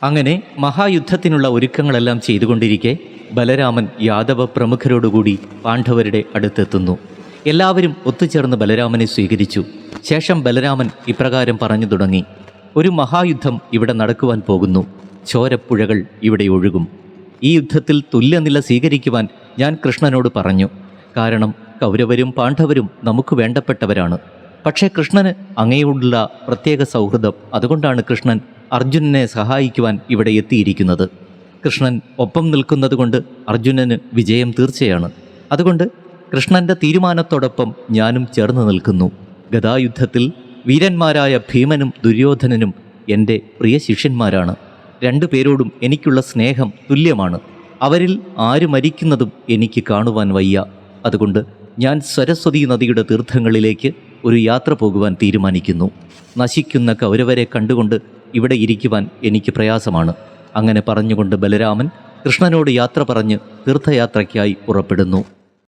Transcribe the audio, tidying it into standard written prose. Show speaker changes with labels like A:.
A: അങ്ങനെ മഹായുദ്ധത്തിനുള്ള ഒരുക്കങ്ങളെല്ലാം ചെയ്തുകൊണ്ടിരിക്കെ ബലരാമൻ യാദവ പ്രമുഖരോടുകൂടി പാണ്ഡവരുടെ അടുത്തെത്തുന്നു. എല്ലാവരും ഒത്തുചേർന്ന് ബലരാമനെ സ്വീകരിച്ചു. ശേഷം ബലരാമൻ ഇപ്രകാരം പറഞ്ഞു തുടങ്ങി: ഒരു മഹായുദ്ധം ഇവിടെ നടക്കുവാൻ പോകുന്നു. ചോരപ്പുഴകൾ ഇവിടെ ഒഴുകും. ഈ യുദ്ധത്തിൽ തുല്യനില സ്വീകരിക്കുവാൻ ഞാൻ കൃഷ്ണനോട് പറഞ്ഞു. കാരണം കൗരവരും പാണ്ഡവരും നമുക്ക് വേണ്ടപ്പെട്ടവരാണ്. പക്ഷേ കൃഷ്ണന് അങ്ങയോടുള്ള പ്രത്യേക സൗഹൃദം, അതുകൊണ്ടാണ് കൃഷ്ണൻ അർജുനനെ സഹായിക്കുവാൻ ഇവിടെ എത്തിയിരിക്കുന്നത്. കൃഷ്ണൻ ഒപ്പം നിൽക്കുന്നതുകൊണ്ട് അർജുനന് വിജയം തീർച്ചയാണ്. അതുകൊണ്ട് കൃഷ്ണൻ്റെ തീരുമാനത്തോടൊപ്പം ഞാനും ചേർന്ന് നിൽക്കുന്നു. ഗദായുദ്ധത്തിൽ വീരന്മാരായ ഭീമനും ദുര്യോധനനും എൻ്റെ പ്രിയ ശിഷ്യന്മാരാണ്. രണ്ടുപേരോടും എനിക്കുള്ള സ്നേഹം തുല്യമാണ്. അവരിൽ ആര് മരിക്കുന്നതും എനിക്ക് കാണുവാൻ വയ്യ. അതുകൊണ്ട് ഞാൻ സരസ്വതി നദിയുടെ തീർത്ഥങ്ങളിലേക്ക് ഒരു യാത്ര പോകുവാൻ തീരുമാനിക്കുന്നു. നശിക്കുന്ന കൗരവരെ കണ്ടുകൊണ്ട് ഇവിടെ ഇരിക്കുവാൻ എനിക്ക് പ്രയാസമാണ്. അങ്ങനെ പറഞ്ഞുകൊണ്ട് ബലരാമൻ കൃഷ്ണനോട് യാത്ര പറഞ്ഞ് തീർത്ഥയാത്രയ്ക്കായി പുറപ്പെടുന്നു.